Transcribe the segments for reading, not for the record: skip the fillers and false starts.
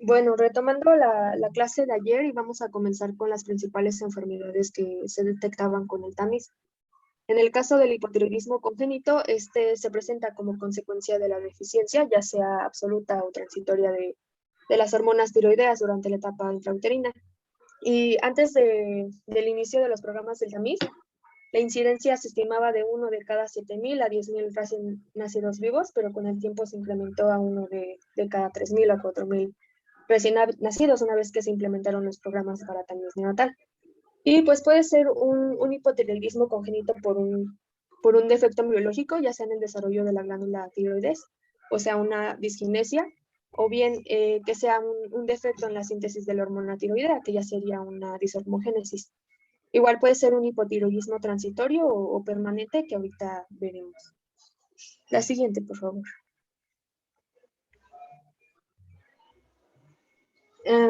Bueno, retomando la clase de ayer y vamos a comenzar con las principales enfermedades que se detectaban con el tamiz. En el caso del hipotiroidismo congénito, este se presenta como consecuencia de la deficiencia, ya sea absoluta o transitoria de las hormonas tiroideas durante la etapa intrauterina. Y antes del inicio de los programas del tamiz, la incidencia se estimaba de 1 de cada 7,000 a 10,000 recién nacidos vivos, pero con el tiempo se incrementó a 1 de cada 3,000 a 4,000 recién nacidos una vez que se implementaron los programas para tamiz neonatal. Y pues puede ser un hipotiroidismo congénito por un defecto biológico, ya sea en el desarrollo de la glándula tiroides, o sea, una disginesia, o bien que sea un defecto en la síntesis de la hormona tiroidea, que ya sería una dishormogénesis. Igual puede ser un hipotiroidismo transitorio o permanente, que ahorita veremos. La siguiente, por favor.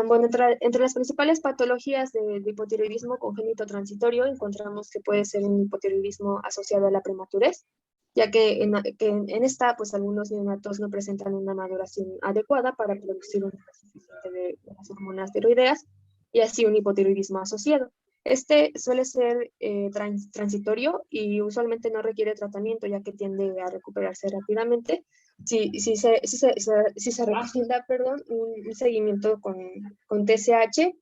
Bueno, entre las principales patologías de hipotiroidismo congénito transitorio encontramos que puede ser un hipotiroidismo asociado a la prematurez, ya que en esta, pues algunos neonatos no presentan una maduración adecuada para producir un nivel suficiente de las hormonas tiroideas, y así un hipotiroidismo asociado. Este suele ser transitorio y usualmente no requiere tratamiento, ya que tiende a recuperarse rápidamente. Si se recomienda, perdón, un seguimiento con TSH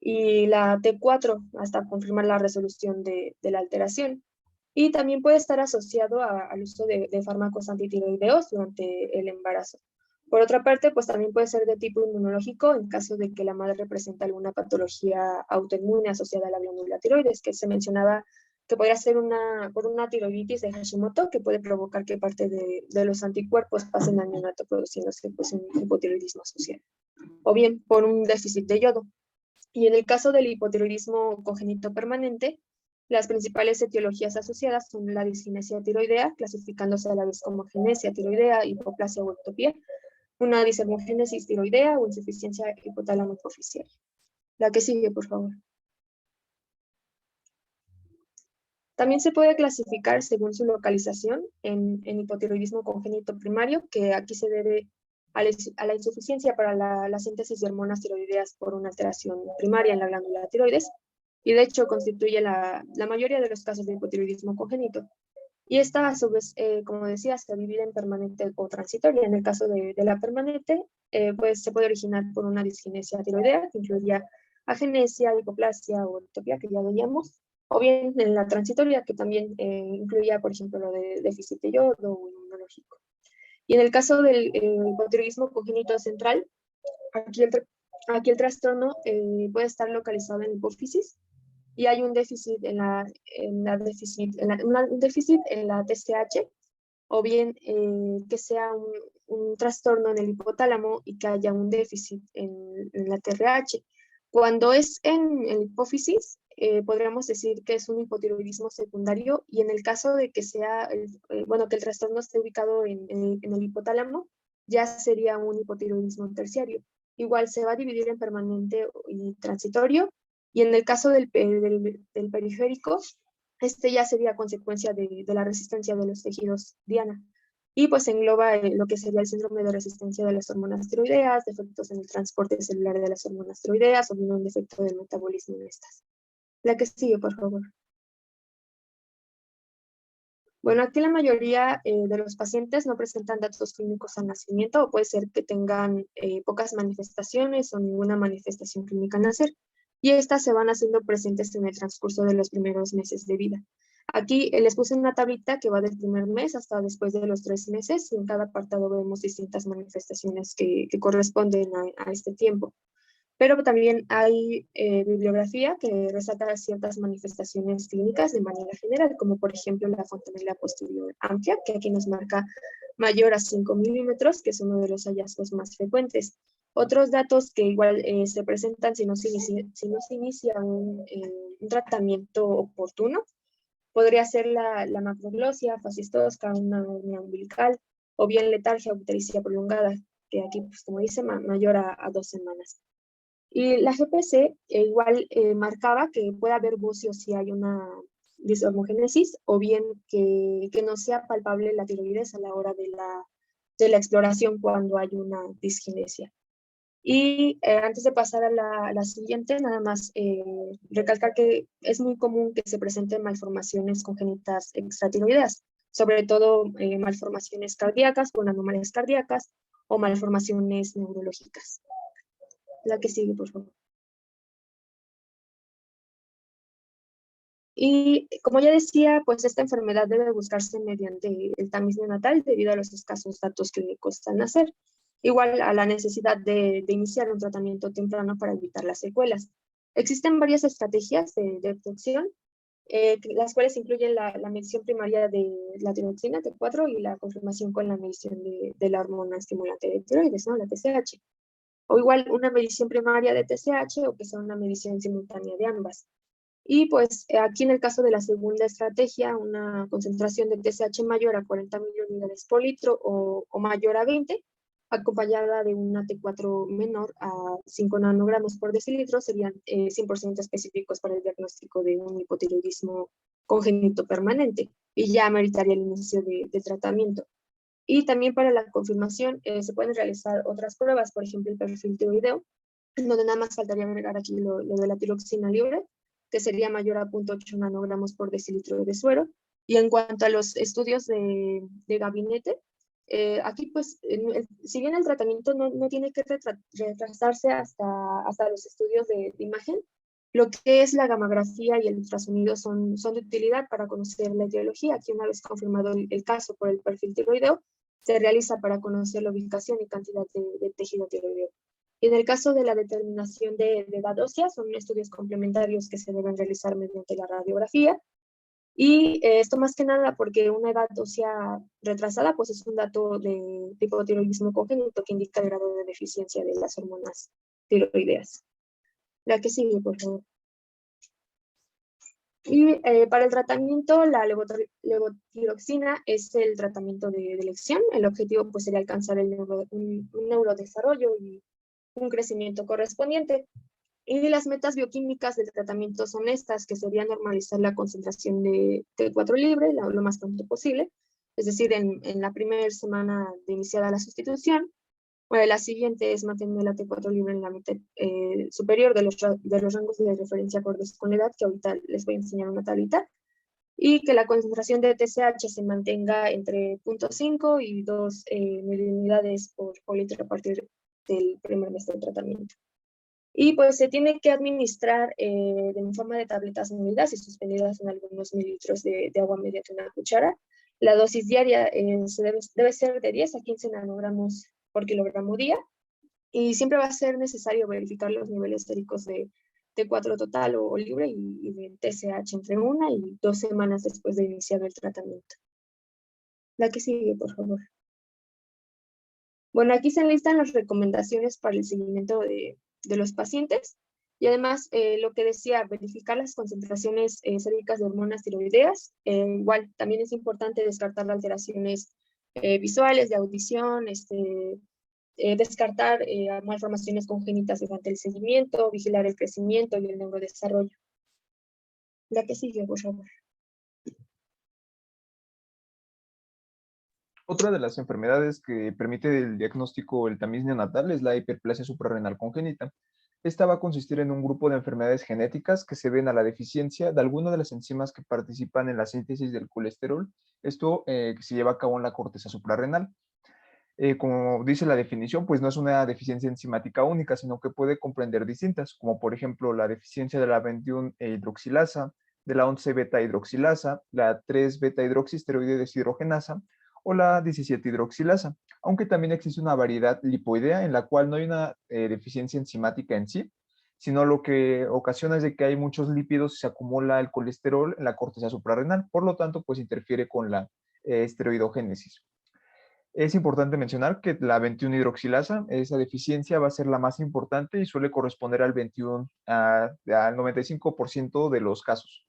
y la T4 hasta confirmar la resolución de la alteración. Y también puede estar asociado al uso de fármacos antitiroideos durante el embarazo. Por otra parte, pues también puede ser de tipo inmunológico en caso de que la madre presente alguna patología autoinmune asociada a la glándula tiroides, que se mencionaba que podría ser por una tiroiditis de Hashimoto, que puede provocar que parte de los anticuerpos pasen al neonato, produciéndose pues un hipotiroidismo asociado. O bien por un déficit de yodo. Y en el caso del hipotiroidismo congénito permanente, las principales etiologías asociadas son la disginesia tiroidea, clasificándose a la vez como genesia tiroidea, hipoplasia o ectopía, una dishormogénesis tiroidea o insuficiencia hipotálamo-hipoficiaria. La que sigue, por favor. También se puede clasificar según su localización en hipotiroidismo congénito primario, que aquí se debe a la insuficiencia para la síntesis de hormonas tiroideas por una alteración primaria en la glándula tiroides, y de hecho constituye la mayoría de los casos de hipotiroidismo congénito. Y esta, a su vez, como decía, se divide en permanente o transitoria. En el caso de la permanente, pues se puede originar por una disginesia tiroidea, que incluiría agenesia, hipoplasia o ectopía, que ya veíamos, o bien en la transitoria, que también incluía, por ejemplo, lo de déficit de yodo o inmunológico. Y en el caso del hipotiroidismo congénito central, aquí el trastorno puede estar localizado en la hipófisis, y hay un déficit un déficit en la TSH, o bien que sea un trastorno en el hipotálamo y que haya un déficit en la TRH. Cuando es en el hipófisis, podríamos decir que es un hipotiroidismo secundario, y en el caso de que sea, bueno, que el trastorno esté ubicado en el hipotálamo, ya sería un hipotiroidismo terciario. Igual se va a dividir en permanente y transitorio, y en el caso del periférico, este ya sería consecuencia de la resistencia de los tejidos diana. Y pues engloba lo que sería el síndrome de resistencia de las hormonas tiroideas, defectos en el transporte celular de las hormonas tiroideas o un defecto del metabolismo de estas. La que sigue, por favor. Bueno, aquí la mayoría de los pacientes no presentan datos clínicos al nacimiento, o puede ser que tengan pocas manifestaciones o ninguna manifestación clínica al nacer, y estas se van haciendo presentes en el transcurso de los primeros meses de vida. Aquí les puse una tablita que va del primer mes hasta después de los 3 meses, y en cada apartado vemos distintas manifestaciones que corresponden a este tiempo. Pero también hay bibliografía que resalta ciertas manifestaciones clínicas de manera general, como por ejemplo la fontanela posterior amplia, que aquí nos marca mayor a 5 milímetros, que es uno de los hallazgos más frecuentes. Otros datos que igual se presentan si no se inicia un tratamiento oportuno, podría ser la macroglosia, facies tosca, una hernia umbilical, o bien letargia o ictericia prolongada, que aquí, pues, como dice, mayor a 2 semanas. Y la GPC igual marcaba que puede haber bucio si hay una dishormogénesis, o bien que no sea palpable la tiroides a la hora de la exploración cuando hay una disginesia. Y antes de pasar a la siguiente, nada más recalcar que es muy común que se presenten malformaciones congénitas extratiroideas, sobre todo malformaciones cardíacas con anomalias cardíacas o malformaciones neurológicas. La que sigue, por favor. Y como ya decía, pues esta enfermedad debe buscarse mediante el tamiz neonatal debido a los escasos datos clínicos al nacer, igual a la necesidad de iniciar un tratamiento temprano para evitar las secuelas. Existen varias estrategias de detección, las cuales incluyen la medición primaria de la tiroxina T4 y la confirmación con la medición de la hormona estimulante de tiroides, ¿no? La TSH. O igual una medición primaria de TSH o que sea una medición simultánea de ambas. Y pues aquí en el caso de la segunda estrategia, una concentración de TSH mayor a 40 miliunidades por litro o mayor a 20, acompañada de una T4 menor a 5 nanogramos por decilitro, serían 100% específicos para el diagnóstico de un hipotiroidismo congénito permanente y ya meritaría el inicio de tratamiento. Y también para la confirmación se pueden realizar otras pruebas, por ejemplo el perfil tiroideo, en donde nada más faltaría agregar aquí lo de la tiroxina libre, que sería mayor a 0.8 nanogramos por decilitro de suero. Y en cuanto a los estudios de gabinete, aquí pues, si bien el tratamiento no tiene que retrasarse hasta los estudios de imagen, lo que es la gamografía y el ultrasonido son de utilidad para conocer la etiología. Aquí una vez confirmado el caso por el perfil tiroideo, se realiza para conocer la ubicación y cantidad de tejido tiroideo. Y en el caso de la determinación de edad ósea, son estudios complementarios que se deben realizar mediante la radiografía. Y esto más que nada porque una edad ósea retrasada pues es un dato de hipotiroidismo congénito que indica el grado de deficiencia de las hormonas tiroideas. La que sigue, por favor. Y para el tratamiento, la levotiroxina es el tratamiento de elección. El objetivo pues sería alcanzar un neurodesarrollo y un crecimiento correspondiente. Y las metas bioquímicas del tratamiento son estas, que sería normalizar la concentración de T4 libre lo más pronto posible, es decir, en la primera semana de iniciada la sustitución. Bueno, la siguiente es mantener la T4 libre en la mitad superior de los rangos de referencia acordes con la edad, que ahorita les voy a enseñar una tablita, y que la concentración de TSH se mantenga entre 0.5 y 2 miliunidades por litro a partir del primer mes del tratamiento. Y pues se tiene que administrar en forma de tabletas medidas y suspendidas en algunos mililitros de agua mediante una cuchara. La dosis diaria debe ser de 10 a 15 nanogramos por kilogramo día, y siempre va a ser necesario verificar los niveles séricos de T4 total o libre y de TSH entre 1 y 2 semanas después de iniciar el tratamiento. La que sigue, por favor. Bueno, aquí se enlistan las recomendaciones para el seguimiento de los pacientes y además lo que decía, verificar las concentraciones séricas de hormonas tiroideas. Igual, también es importante descartar alteraciones visuales, de audición, descartar malformaciones congénitas durante el seguimiento, vigilar el crecimiento y el neurodesarrollo. La que sigue, por favor. Otra de las enfermedades que permite el diagnóstico del tamiz neonatal es la hiperplasia suprarrenal congénita. Esta va a consistir en un grupo de enfermedades genéticas que se ven a la deficiencia de alguna de las enzimas que participan en la síntesis del colesterol. Esto que se lleva a cabo en la corteza suprarrenal. Como dice la definición, pues no es una deficiencia enzimática única, sino que puede comprender distintas, como por ejemplo la deficiencia de la 21 hidroxilasa, de la 11 beta hidroxilasa, la 3 beta hidroxisteroide deshidrogenasa o la 17 hidroxilasa, aunque también existe una variedad lipoidea en la cual no hay una deficiencia enzimática en sí, sino lo que ocasiona es de que hay muchos lípidos y se acumula el colesterol en la corteza suprarrenal, por lo tanto, pues interfiere con la esteroidogénesis. Es importante mencionar que la 21 hidroxilasa, esa deficiencia va a ser la más importante y suele corresponder al 21, al 95% de los casos.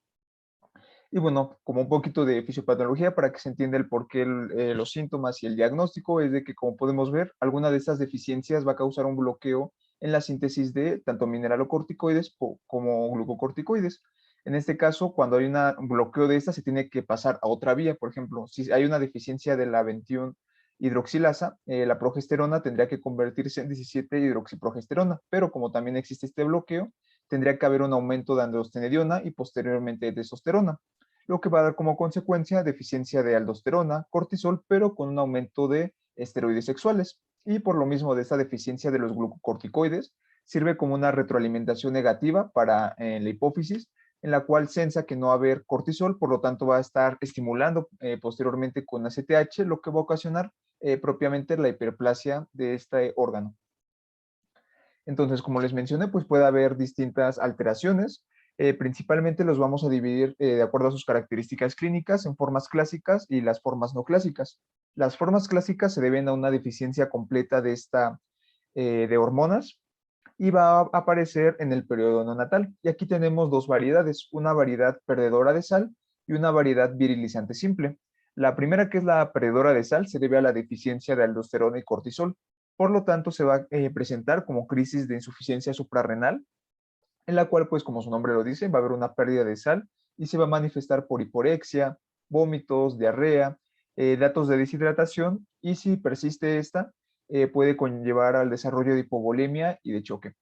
Y bueno, como un poquito de fisiopatología para que se entienda el por qué los síntomas y el diagnóstico es de que, como podemos ver, alguna de estas deficiencias va a causar un bloqueo en la síntesis de tanto mineralocorticoides como glucocorticoides. En este caso, cuando hay un bloqueo de esta, se tiene que pasar a otra vía. Por ejemplo, si hay una deficiencia de la 21 hidroxilasa, la progesterona tendría que convertirse en 17-hidroxiprogesterona, pero como también existe este bloqueo, tendría que haber un aumento de androstenediona y posteriormente de testosterona, lo que va a dar como consecuencia deficiencia de aldosterona, cortisol, pero con un aumento de esteroides sexuales. Y por lo mismo de esta deficiencia de los glucocorticoides, sirve como una retroalimentación negativa para la hipófisis, en la cual sensa que no va a haber cortisol, por lo tanto va a estar estimulando posteriormente con ACTH, lo que va a ocasionar propiamente la hiperplasia de este órgano. Entonces, como les mencioné, pues puede haber distintas alteraciones. Principalmente los vamos a dividir de acuerdo a sus características clínicas en formas clásicas y las formas no clásicas. Las formas clásicas se deben a una deficiencia completa de hormonas y va a aparecer en el periodo neonatal. Y aquí tenemos dos variedades, una variedad perdedora de sal y una variedad virilizante simple. La primera, que es la perdedora de sal, se debe a la deficiencia de aldosterona y cortisol. Por lo tanto, se va a presentar como crisis de insuficiencia suprarrenal, en la cual, pues como su nombre lo dice, va a haber una pérdida de sal y se va a manifestar por hiporexia, vómitos, diarrea, datos de deshidratación, y si persiste esta, puede conllevar al desarrollo de hipovolemia y de choque.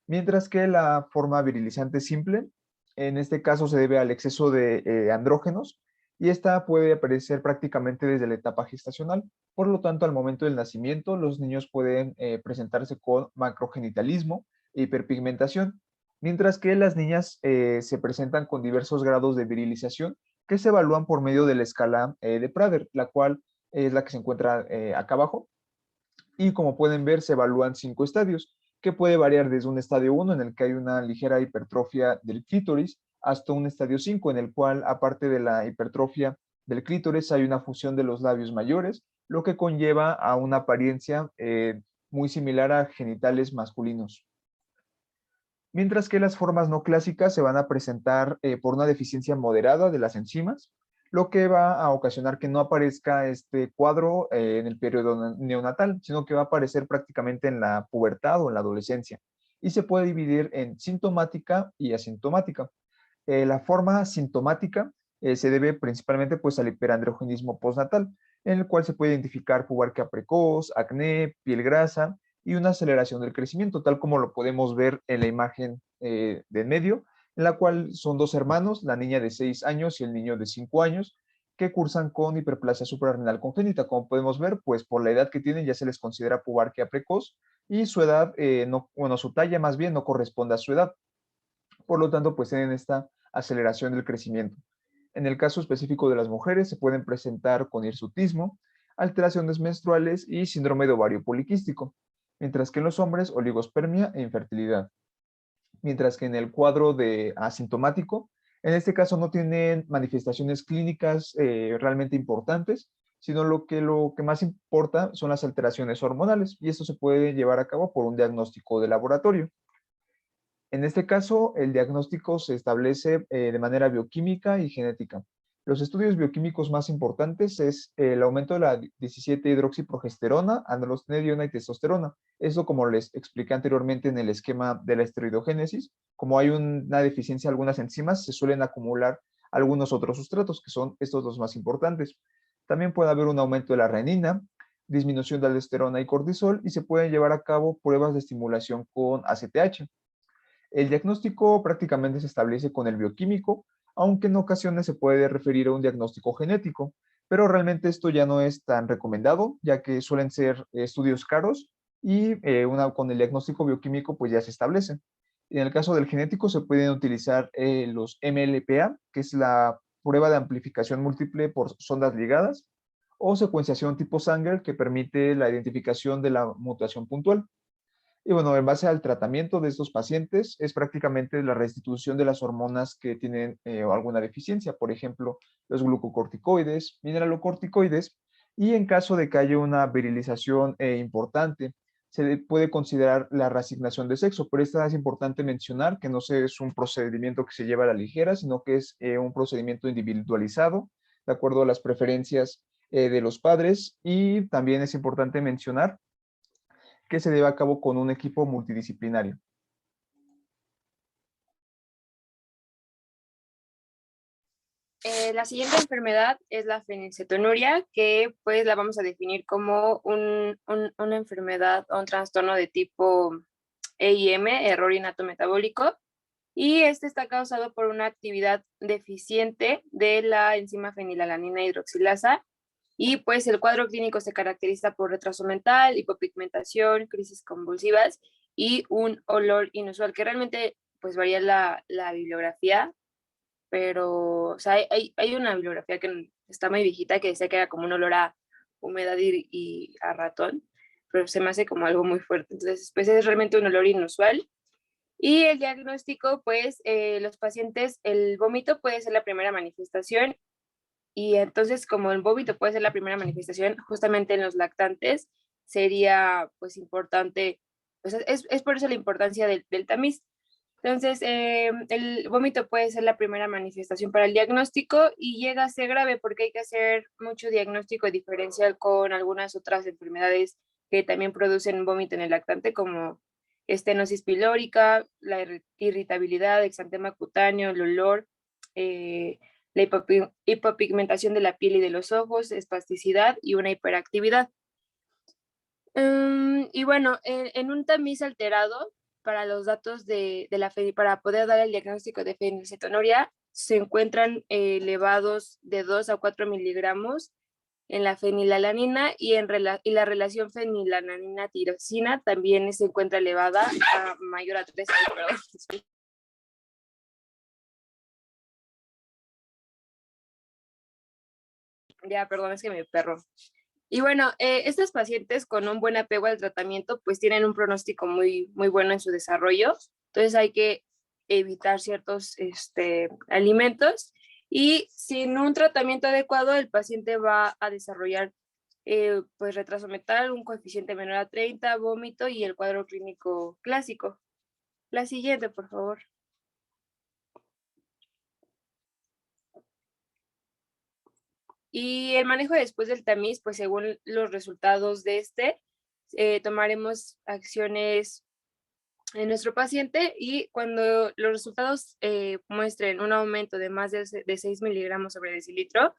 Mientras que la forma virilizante simple, en este caso se debe al exceso de andrógenos, y esta puede aparecer prácticamente desde la etapa gestacional. Por lo tanto, al momento del nacimiento, los niños pueden presentarse con macrogenitalismo e hiperpigmentación, mientras que las niñas se presentan con diversos grados de virilización que se evalúan por medio de la escala de Prader, la cual es la que se encuentra acá abajo. Y como pueden ver, se evalúan 5 estadios, que puede variar desde un estadio 1 en el que hay una ligera hipertrofia del clítoris, hasta un estadio 5 en el cual, aparte de la hipertrofia del clítoris, hay una fusión de los labios mayores, lo que conlleva a una apariencia muy similar a genitales masculinos. Mientras que las formas no clásicas se van a presentar por una deficiencia moderada de las enzimas, lo que va a ocasionar que no aparezca este cuadro en el periodo neonatal, sino que va a aparecer prácticamente en la pubertad o en la adolescencia, y se puede dividir en sintomática y asintomática. La forma sintomática se debe principalmente pues, al hiperandrogenismo postnatal, en el cual se puede identificar pubarquia precoz, acné, piel grasa y una aceleración del crecimiento, tal como lo podemos ver en la imagen de en medio, en la cual son dos hermanos, la niña de 6 años y el niño de 5 años, que cursan con hiperplasia suprarrenal congénita. Como podemos ver, pues por la edad que tienen ya se les considera pubarquia precoz, y su edad, su talla más bien no corresponde a su edad. Por lo tanto, pues tienen esta aceleración del crecimiento. En el caso específico de las mujeres, se pueden presentar con hirsutismo, alteraciones menstruales y síndrome de ovario poliquístico, mientras que en los hombres, oligospermia e infertilidad. Mientras que en el cuadro de asintomático, en este caso no tienen manifestaciones clínicas realmente importantes, sino lo que más importa son las alteraciones hormonales, y esto se puede llevar a cabo por un diagnóstico de laboratorio. En este caso, el diagnóstico se establece de manera bioquímica y genética. Los estudios bioquímicos más importantes es el aumento de la 17-hidroxiprogesterona, androstenediona y testosterona. Eso, como les expliqué anteriormente en el esquema de la esteroidogénesis, como hay una deficiencia de algunas enzimas, se suelen acumular algunos otros sustratos, que son estos los más importantes. También puede haber un aumento de la renina, disminución de aldosterona y cortisol, y se pueden llevar a cabo pruebas de estimulación con ACTH. El diagnóstico prácticamente se establece con el bioquímico, aunque en ocasiones se puede referir a un diagnóstico genético, pero realmente esto ya no es tan recomendado, ya que suelen ser estudios caros, y con el diagnóstico bioquímico pues ya se establece. En el caso del genético se pueden utilizar los MLPA, que es la prueba de amplificación múltiple por sondas ligadas, o secuenciación tipo Sanger, que permite la identificación de la mutación puntual. Y bueno, en base al tratamiento de estos pacientes es prácticamente la restitución de las hormonas que tienen alguna deficiencia, por ejemplo, los glucocorticoides, mineralocorticoides, y en caso de que haya una virilización importante, se puede considerar la reasignación de sexo, pero esta es importante mencionar que no es un procedimiento que se lleva a la ligera, sino que es un procedimiento individualizado, de acuerdo a las preferencias de los padres, y también es importante mencionar que se lleva a cabo con un equipo multidisciplinario. La siguiente enfermedad es la fenilcetonuria, que pues la vamos a definir como una enfermedad o un trastorno de tipo EIM, error innato metabólico, y este está causado por una actividad deficiente de la enzima fenilalanina hidroxilasa, y pues el cuadro clínico se caracteriza por retraso mental, hipopigmentación, crisis convulsivas y un olor inusual, que realmente pues varía la bibliografía, pero o sea, hay una bibliografía que está muy viejita que decía que era como un olor a humedad y a ratón, pero se me hace como algo muy fuerte. Entonces, pues es realmente un olor inusual. Y el diagnóstico, pues los pacientes, el vómito puede ser la primera manifestación, y entonces como el vómito puede ser la primera manifestación, justamente en los lactantes sería pues importante, pues es por eso la importancia del tamiz. Entonces, el vómito puede ser la primera manifestación para el diagnóstico y llega a ser grave porque hay que hacer mucho diagnóstico diferencial con algunas otras enfermedades que también producen vómito en el lactante, como estenosis pilórica, la irritabilidad, exantema cutáneo, el olor, la hipopigmentación de la piel y de los ojos, espasticidad y una hiperactividad. Y bueno, en un tamiz alterado, para los datos para poder dar el diagnóstico de fenilcetonuria, se encuentran elevados de 2 a 4 miligramos en la fenilalanina, y la relación fenilalanina-tiroxina también se encuentra elevada a mayor a 3. Perdón. Ya, perdón, es que me perro. Y bueno, estos pacientes con un buen apego al tratamiento pues tienen un pronóstico muy, muy bueno en su desarrollo. Entonces hay que evitar ciertos alimentos, y sin un tratamiento adecuado el paciente va a desarrollar pues retraso mental, un coeficiente menor a 30, vómito y el cuadro clínico clásico. La siguiente, por favor. Y el manejo después del tamiz, pues según los resultados de tomaremos acciones en nuestro paciente, y cuando los resultados muestren un aumento de más de 6 miligramos sobre decilitro,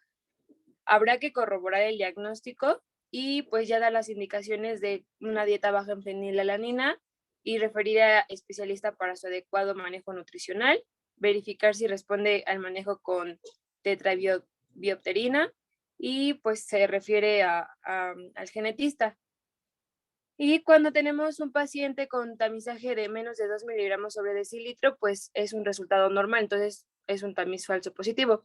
habrá que corroborar el diagnóstico y pues ya dar las indicaciones de una dieta baja en fenilalanina y referir a especialista para su adecuado manejo nutricional, verificar si responde al manejo con tetrabiopterina, y pues se refiere al genetista. Y cuando tenemos un paciente con tamizaje de menos de 2 miligramos sobre decilitro, pues es un resultado normal, entonces es un tamiz falso positivo.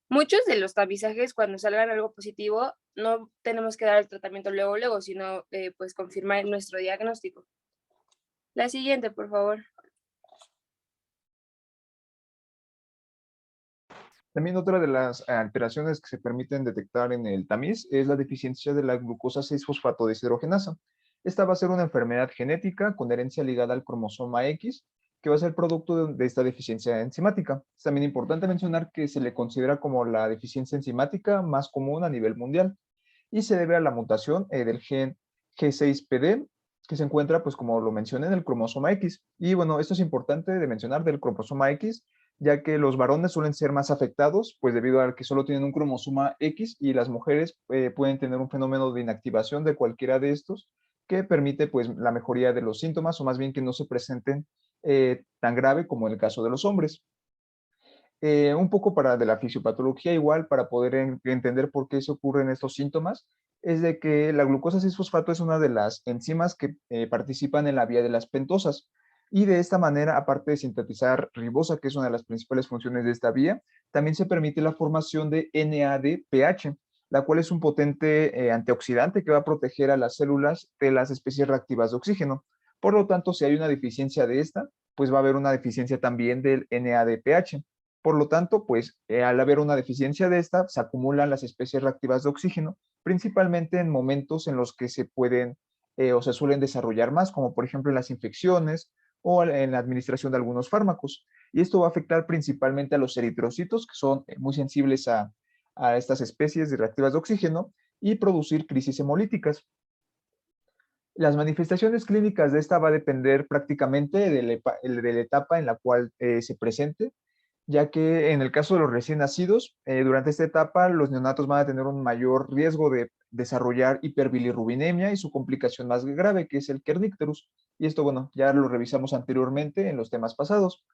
Muchos de los tamizajes, cuando salgan algo positivo, no tenemos que dar el tratamiento luego, sino pues confirmar nuestro diagnóstico. La siguiente, por favor. También otra de las alteraciones que se permiten detectar en el tamiz es la deficiencia de la glucosa 6-fosfato deshidrogenasa. Esta va a ser una enfermedad genética con herencia ligada al cromosoma X, que va a ser producto de esta deficiencia enzimática. Es también importante mencionar que se le considera como la deficiencia enzimática más común a nivel mundial, y se debe a la mutación del gen G6PD, que se encuentra, pues como lo mencioné, en el cromosoma X. Y bueno, esto es importante de mencionar del cromosoma X, ya que los varones suelen ser más afectados, pues debido a que solo tienen un cromosoma X, y las mujeres pueden tener un fenómeno de inactivación de cualquiera de estos, que permite pues la mejoría de los síntomas, o más bien que no se presenten tan grave como en el caso de los hombres. Un poco de la fisiopatología igual, para poder entender por qué se ocurren estos síntomas, es de que la glucosa 6-fosfato es una de las enzimas que participan en la vía de las pentosas, y de esta manera, aparte de sintetizar ribosa, que es una de las principales funciones de esta vía, también se permite la formación de NADPH, la cual es un potente antioxidante que va a proteger a las células de las especies reactivas de oxígeno. Por lo tanto, si hay una deficiencia de esta, pues va a haber una deficiencia también del NADPH. Por lo tanto, pues al haber una deficiencia de esta, se acumulan las especies reactivas de oxígeno, principalmente en momentos en los que se pueden o se suelen desarrollar más, como por ejemplo en las infecciones o en la administración de algunos fármacos. Y esto va a afectar principalmente a los eritrocitos, que son muy sensibles a estas especies reactivas de oxígeno, y producir crisis hemolíticas. Las manifestaciones clínicas de esta va a depender prácticamente de la etapa en la cual se presente. ya que en el caso de los recién nacidos, durante esta etapa los neonatos van a tener un mayor riesgo de desarrollar hiperbilirrubinemia y su complicación más grave, que es el kernicterus. Y esto, bueno, ya lo revisamos anteriormente en los temas pasados.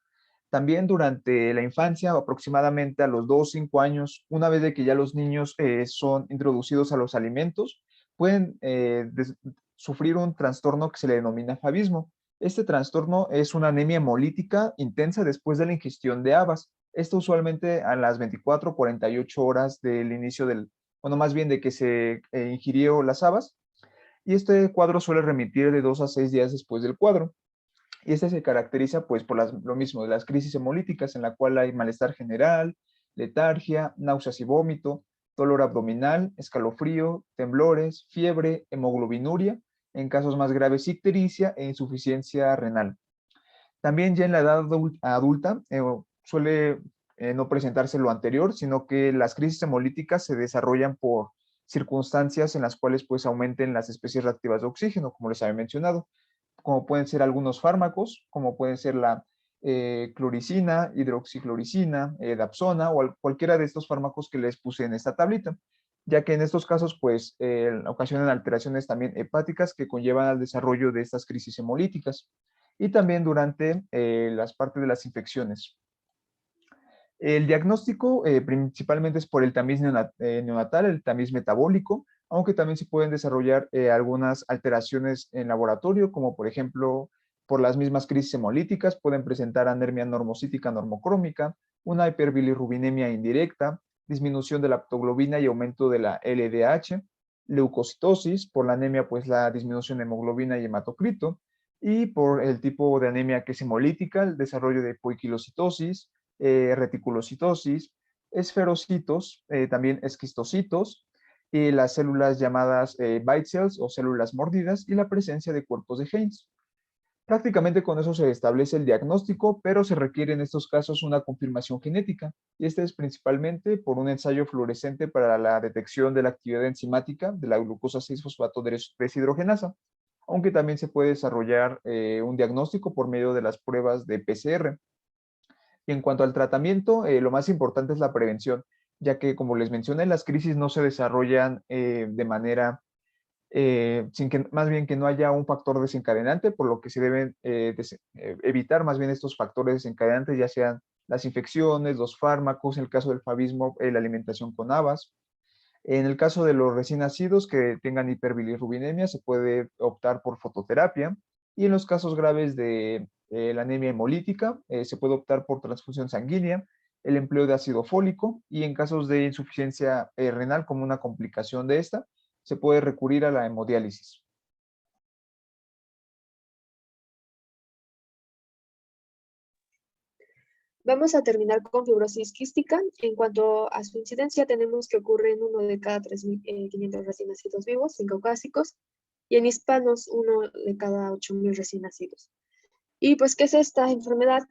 También durante la infancia, aproximadamente a los 2 o 5 años, una vez de que ya los niños son introducidos a los alimentos, pueden sufrir un trastorno que se le denomina favismo. Este trastorno es una anemia hemolítica intensa después de la ingestión de habas. Esto usualmente a las 24 o 48 horas del inicio del, bueno, más bien de que se ingirió las habas. Y este cuadro suele remitir de 2 a 6 días después del cuadro. Y este se caracteriza pues por lo mismo de las crisis hemolíticas en la cual hay malestar general, letargia, náuseas y vómito, dolor abdominal, escalofrío, temblores, fiebre, hemoglobinuria, en casos más graves ictericia e insuficiencia renal. También ya en la edad adulta suele no presentarse lo anterior, sino que las crisis hemolíticas se desarrollan por circunstancias en las cuales pues aumenten las especies reactivas de oxígeno, como les había mencionado, como pueden ser algunos fármacos, como pueden ser la cloricina, hidroxicloricina, dapsona o cualquiera de estos fármacos que les puse en esta tablita, ya que en estos casos pues ocasionan alteraciones también hepáticas que conllevan al desarrollo de estas crisis hemolíticas y también durante las partes de las infecciones. El diagnóstico principalmente es por el tamiz neonatal, el tamiz metabólico, aunque también se pueden desarrollar algunas alteraciones en laboratorio, como por ejemplo, por las mismas crisis hemolíticas, pueden presentar anemia normocítica normocrómica, una hiperbilirrubinemia indirecta, disminución de la aptoglobina y aumento de la LDH, leucocitosis, por la anemia, pues la disminución de hemoglobina y hematocrito, y por el tipo de anemia que es hemolítica, el desarrollo de poiquilocitosis, reticulocitosis, esferocitos, también esquistocitos, y las células llamadas bite cells o células mordidas y la presencia de cuerpos de Heinz. Prácticamente con eso se establece el diagnóstico, pero se requiere en estos casos una confirmación genética, y este es principalmente por un ensayo fluorescente para la detección de la actividad enzimática de la glucosa 6-fosfato deshidrogenasa, aunque también se puede desarrollar un diagnóstico por medio de las pruebas de PCR. Y en cuanto al tratamiento, lo más importante es la prevención, ya que, como les mencioné, las crisis no se desarrollan de manera, sin que, más bien que no haya un factor desencadenante, por lo que se deben evitar más bien estos factores desencadenantes, ya sean las infecciones, los fármacos, en el caso del favismo, la alimentación con habas. En el caso de los recién nacidos que tengan hiperbilirrubinemia, se puede optar por fototerapia. Y en los casos graves de la anemia hemolítica, se puede optar por transfusión sanguínea, el empleo de ácido fólico y en casos de insuficiencia renal como una complicación de esta, se puede recurrir a la hemodiálisis. Vamos a terminar con fibrosis quística. En cuanto a su incidencia, tenemos que ocurre en 1 de cada 3.500 recién nacidos vivos en caucásicos y en hispanos 1 de cada 8.000 recién nacidos. Y pues, ¿qué es esta enfermedad?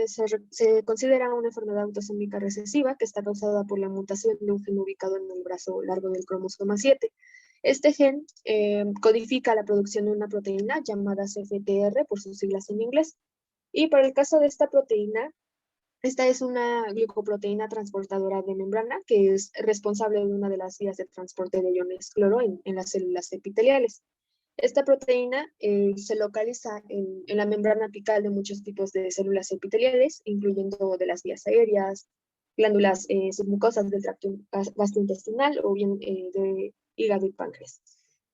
Se considera una enfermedad autosómica recesiva que está causada por la mutación de un gen ubicado en el brazo largo del cromosoma 7. Este gen codifica la producción de una proteína llamada CFTR por sus siglas en inglés. Y para el caso de esta proteína, esta es una glicoproteína transportadora de membrana que es responsable de una de las vías de transporte de iones cloro en las células epiteliales. Esta proteína se localiza en la membrana apical de muchos tipos de células epiteliales, incluyendo de las vías aéreas, glándulas submucosas del tracto gastrointestinal o bien de hígado y páncreas.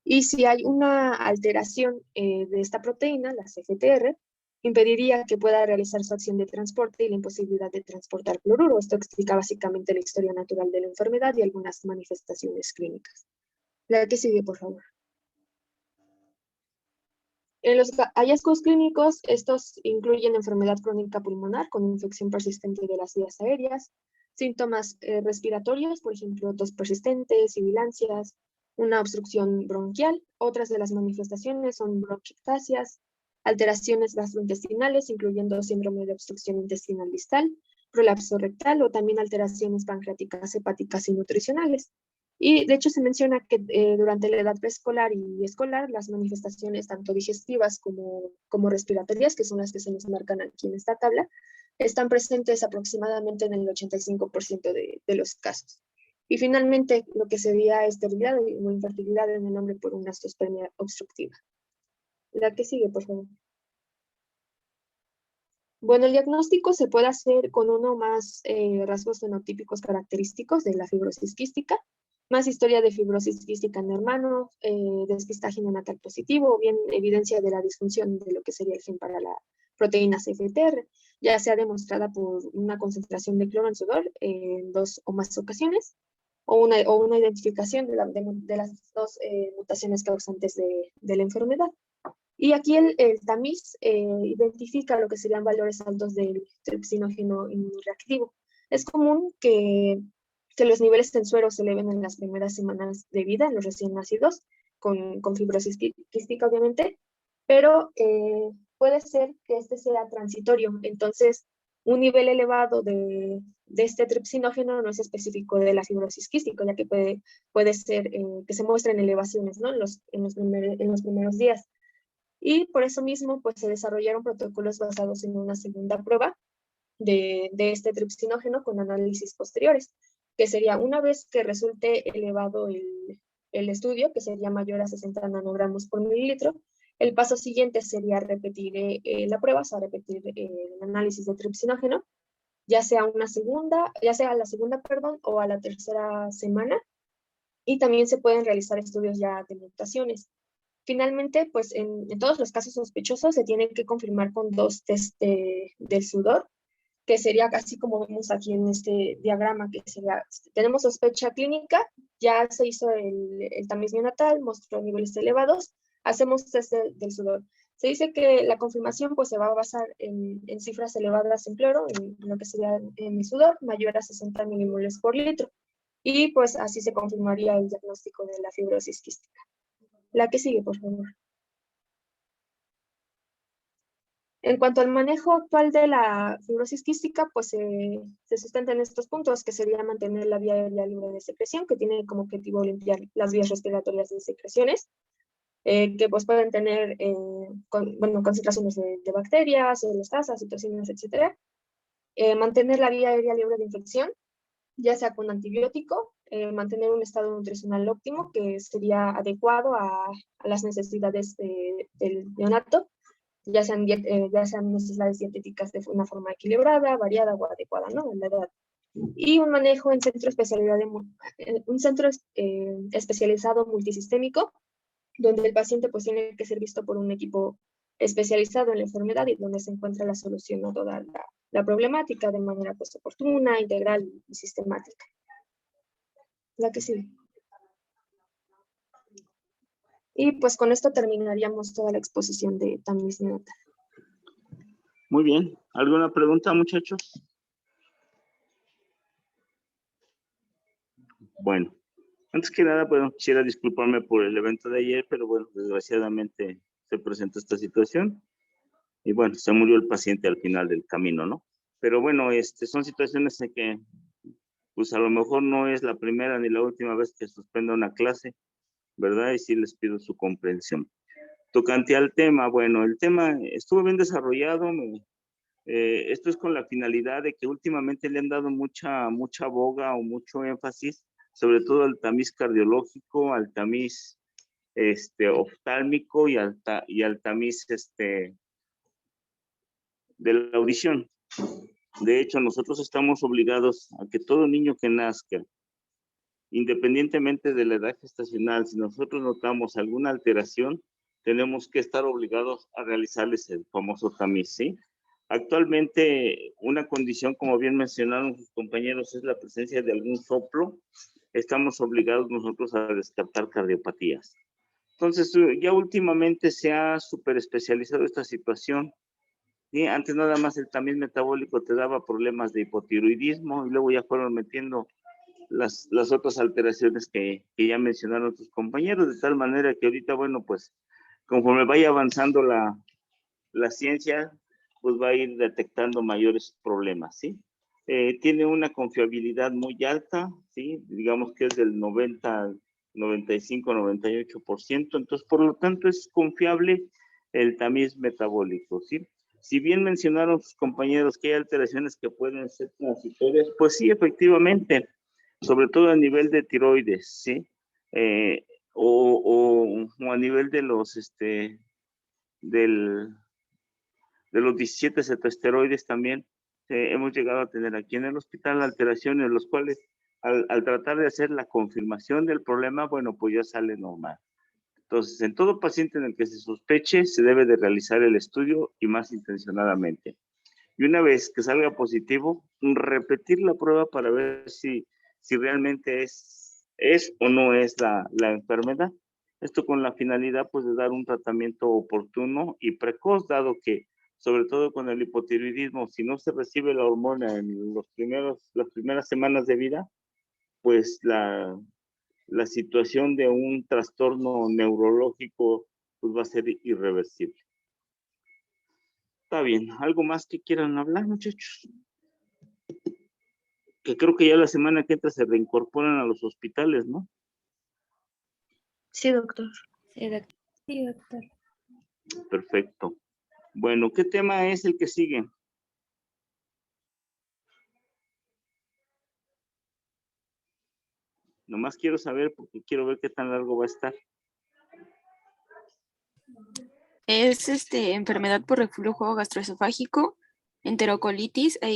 Y si hay una alteración de esta proteína, la CFTR, impediría que pueda realizar su acción de transporte y la imposibilidad de transportar cloruro. Esto explica básicamente la historia natural de la enfermedad y algunas manifestaciones clínicas. La que sigue, por favor. En los hallazgos clínicos, estos incluyen enfermedad crónica pulmonar con infección persistente de las vías aéreas, síntomas respiratorios, por ejemplo, tos persistente, sibilancias, una obstrucción bronquial. Otras de las manifestaciones son bronquiectasias, alteraciones gastrointestinales, incluyendo síndrome de obstrucción intestinal distal, prolapso rectal o también alteraciones pancreáticas, hepáticas y nutricionales. Y de hecho se menciona que durante la edad preescolar y escolar, las manifestaciones tanto digestivas como respiratorias, que son las que se nos marcan aquí en esta tabla, están presentes aproximadamente en el 85% de los casos. Y finalmente, lo que sería esterilidad o infertilidad en el hombre por una azoospermia obstructiva. La que sigue, por favor. Bueno, el diagnóstico se puede hacer con uno o más rasgos fenotípicos característicos de la fibrosis quística, más historia de fibrosis quística en hermanos, despistaje neonatal positivo, o bien evidencia de la disfunción de lo que sería el gen para la proteína CFTR, ya sea demostrada por una concentración de cloro en sudor en 2 o más ocasiones, o una identificación de las dos mutaciones causantes de la enfermedad. Y aquí el tamiz identifica lo que serían valores altos del tripsinógeno reactivo. Es común que los niveles en suero se eleven en las primeras semanas de vida en los recién nacidos, con fibrosis quística obviamente, pero puede ser que este sea transitorio. Entonces, un nivel elevado de este tripsinógeno no es específico de la fibrosis quística, ya que puede ser que se muestren elevaciones, ¿no? en los primeros días. Y por eso mismo, pues se desarrollaron protocolos basados en una segunda prueba de este tripsinógeno con análisis posteriores, que sería una vez que resulte elevado el estudio, que sería mayor a 60 nanogramos por mililitro, el paso siguiente sería repetir la prueba, o sea, repetir el análisis de tripsinógeno, ya sea a la segunda, perdón, o a la tercera semana, y también se pueden realizar estudios ya de mutaciones. Finalmente, pues en todos los casos sospechosos se tienen que confirmar con 2 test del sudor, que sería así como vemos aquí en este diagrama, que sería, tenemos sospecha clínica, ya se hizo el tamiz neonatal, mostró niveles elevados, hacemos test del sudor. Se dice que la confirmación pues se va a basar en cifras elevadas en cloro, en lo que sería en el sudor, mayor a 60 milimoles por litro. Y pues así se confirmaría el diagnóstico de la fibrosis quística. La que sigue, por favor. En cuanto al manejo actual de la fibrosis quística, pues se sustenta en estos puntos, que sería mantener la vía aérea libre de secreción, que tiene como objetivo limpiar las vías respiratorias de secreciones, que pues pueden tener concentraciones de bacterias, celostasas, citocinas, etc. Mantener la vía aérea libre de infección, ya sea con antibiótico, mantener un estado nutricional óptimo, que sería adecuado a las necesidades del neonato, ya sean necesidades dietéticas de una forma equilibrada, variada o adecuada, ¿no? En la edad. Y un manejo en un centro especializado multisistémico, donde el paciente pues tiene que ser visto por un equipo especializado en la enfermedad y donde se encuentra la solución a toda la problemática de manera pues oportuna, integral y sistemática. La que sigue. Y pues con esto terminaríamos toda la exposición de tamiz neonatal. Muy bien. ¿Alguna pregunta, muchachos? Bueno, antes que nada, bueno, quisiera disculparme por el evento de ayer, pero bueno, desgraciadamente se presentó esta situación y bueno, se murió el paciente al final del camino, ¿no? Pero bueno, son situaciones en que pues a lo mejor no es la primera ni la última vez que suspendo una clase, ¿verdad? Y sí les pido su comprensión. Tocante al tema, bueno, el tema estuvo bien desarrollado, esto es con la finalidad de que últimamente le han dado mucha boga o mucho énfasis, sobre todo al tamiz cardiológico, al tamiz oftálmico y al tamiz de la audición. De hecho, nosotros estamos obligados a que todo niño que nazca, independientemente de la edad gestacional, si nosotros notamos alguna alteración, tenemos que estar obligados a realizarles el famoso tamiz, ¿sí? Actualmente, una condición, como bien mencionaron sus compañeros, es la presencia de algún soplo. Estamos obligados nosotros a descartar cardiopatías. Entonces, ya últimamente se ha súper especializado esta situación. ¿Sí? Antes nada más el tamiz metabólico te daba problemas de hipotiroidismo y luego ya fueron metiendo las otras alteraciones que ya mencionaron tus compañeros, de tal manera que ahorita, bueno, pues conforme vaya avanzando la ciencia, pues va a ir detectando mayores problemas, ¿sí? tiene una confiabilidad muy alta, ¿sí? Digamos que es del 90, 95, 98%, entonces por lo tanto es confiable el tamiz metabólico, ¿sí? Si bien mencionaron sus compañeros que hay alteraciones que pueden ser transitorias, pues sí, efectivamente, sobre todo a nivel de tiroides, ¿sí? O a nivel de los, de los 17 cetoesteroides también, hemos llegado a tener aquí en el hospital alteraciones, los cuales al tratar de hacer la confirmación del problema, bueno, pues ya sale normal. Entonces, en todo paciente en el que se sospeche, se debe de realizar el estudio y más intencionadamente. Y una vez que salga positivo, repetir la prueba para ver si realmente es o no es la enfermedad. Esto con la finalidad pues de dar un tratamiento oportuno y precoz, dado que sobre todo con el hipotiroidismo, si no se recibe la hormona en las primeras semanas de vida, pues la situación de un trastorno neurológico pues va a ser irreversible. Está bien, ¿algo más que quieran hablar, muchachos? Que creo que ya la semana que entra se reincorporan a los hospitales, ¿no? Sí, doctor. Sí, doctor. Sí, doctor. Perfecto. Bueno, ¿qué tema es el que sigue? Nomás quiero saber porque quiero ver qué tan largo va a estar. Es enfermedad por reflujo gastroesofágico, enterocolitis e